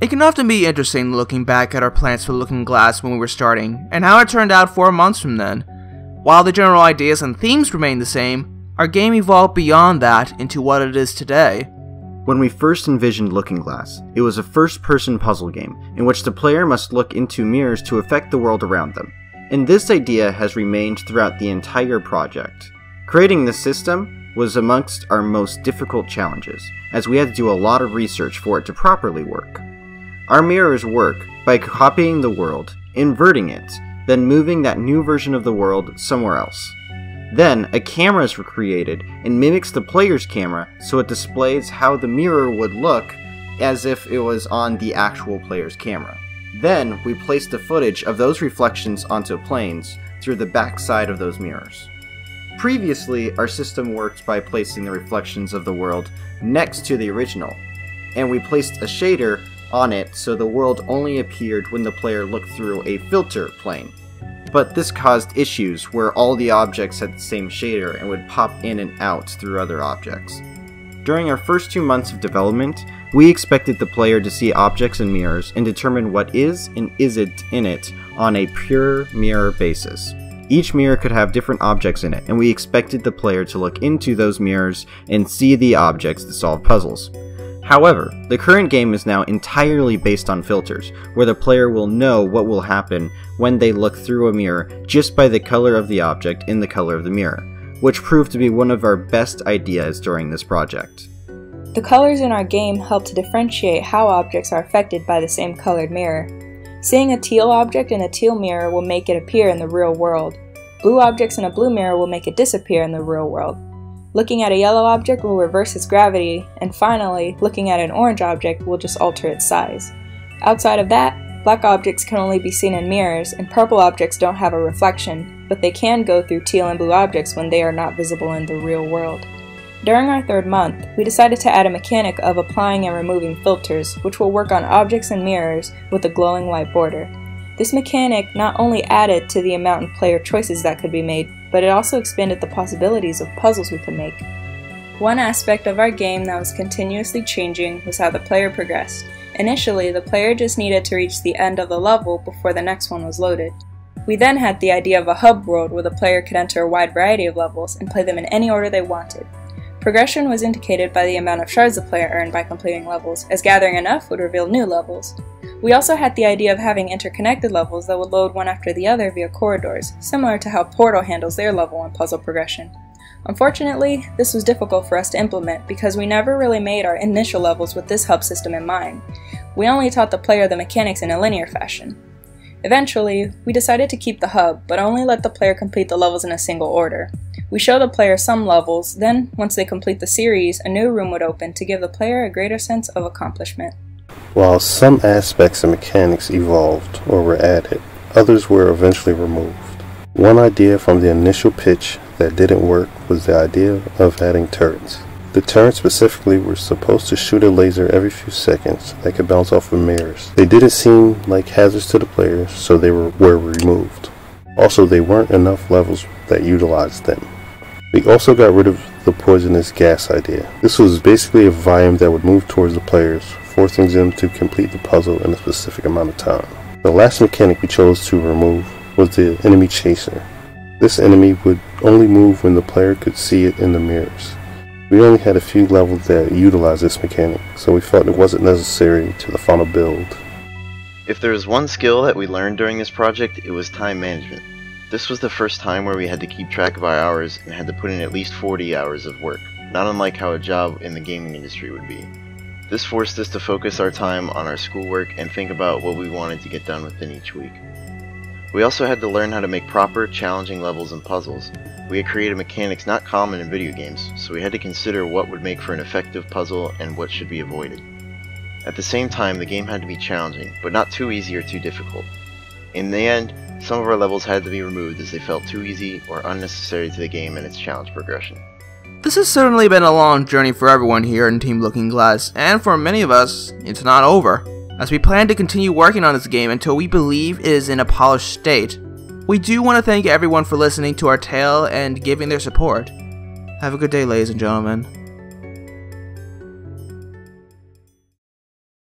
It can often be interesting looking back at our plans for Looking Glass when we were starting, and how it turned out 4 months from then. While the general ideas and themes remained the same, our game evolved beyond that into what it is today. When we first envisioned Looking Glass, it was a first-person puzzle game in which the player must look into mirrors to affect the world around them, and this idea has remained throughout the entire project. Creating this system was amongst our most difficult challenges, as we had to do a lot of research for it to properly work. Our mirrors work by copying the world, inverting it, then moving that new version of the world somewhere else. Then, a camera is created and mimics the player's camera so it displays how the mirror would look as if it was on the actual player's camera. Then, we place the footage of those reflections onto planes through the back side of those mirrors. Previously, our system worked by placing the reflections of the world next to the original, and we placed a shader on it so the world only appeared when the player looked through a filter plane. But this caused issues where all the objects had the same shader and would pop in and out through other objects. During our first 2 months of development, we expected the player to see objects in mirrors and determine what is and isn't in it on a pure mirror basis. Each mirror could have different objects in it, and we expected the player to look into those mirrors and see the objects to solve puzzles. However, the current game is now entirely based on filters, where the player will know what will happen when they look through a mirror just by the color of the object in the color of the mirror, which proved to be one of our best ideas during this project. The colors in our game help to differentiate how objects are affected by the same colored mirror. Seeing a teal object in a teal mirror will make it appear in the real world. Blue objects in a blue mirror will make it disappear in the real world. Looking at a yellow object will reverse its gravity, and finally, looking at an orange object will just alter its size. Outside of that, black objects can only be seen in mirrors, and purple objects don't have a reflection, but they can go through teal and blue objects when they are not visible in the real world. During our 3rd month, we decided to add a mechanic of applying and removing filters, which will work on objects and mirrors with a glowing white border. This mechanic not only added to the amount of player choices that could be made, but it also expanded the possibilities of puzzles we could make. One aspect of our game that was continuously changing was how the player progressed. Initially, the player just needed to reach the end of the level before the next one was loaded. We then had the idea of a hub world where the player could enter a wide variety of levels and play them in any order they wanted. Progression was indicated by the amount of shards the player earned by completing levels, as gathering enough would reveal new levels. We also had the idea of having interconnected levels that would load one after the other via corridors, similar to how Portal handles their level and puzzle progression. Unfortunately, this was difficult for us to implement because we never really made our initial levels with this hub system in mind. We only taught the player the mechanics in a linear fashion. Eventually, we decided to keep the hub, but only let the player complete the levels in a single order. We show the player some levels, then, once they complete the series, a new room would open to give the player a greater sense of accomplishment. While some aspects and mechanics evolved or were added, others were eventually removed. One idea from the initial pitch that didn't work was the idea of adding turrets. The turrets specifically were supposed to shoot a laser every few seconds that could bounce off of mirrors. They didn't seem like hazards to the players, so they were removed. Also, they weren't enough levels that utilized them. We also got rid of the poisonous gas idea. This was basically a volume that would move towards the players, forcing them to complete the puzzle in a specific amount of time. The last mechanic we chose to remove was the enemy chaser. This enemy would only move when the player could see it in the mirrors. We only had a few levels that utilized this mechanic, so we felt it wasn't necessary to the final build. If there was one skill that we learned during this project, it was time management. This was the first time where we had to keep track of our hours and had to put in at least 40 hours of work, not unlike how a job in the gaming industry would be. This forced us to focus our time on our schoolwork and think about what we wanted to get done within each week. We also had to learn how to make proper, challenging levels and puzzles. We had created mechanics not common in video games, so we had to consider what would make for an effective puzzle and what should be avoided. At the same time, the game had to be challenging, but not too easy or too difficult. In the end, some of our levels had to be removed as they felt too easy or unnecessary to the game and its challenge progression. This has certainly been a long journey for everyone here in Team Looking Glass, and for many of us, it's not over, as we plan to continue working on this game until we believe it is in a polished state. We do want to thank everyone for listening to our tale and giving their support. Have a good day, ladies and gentlemen.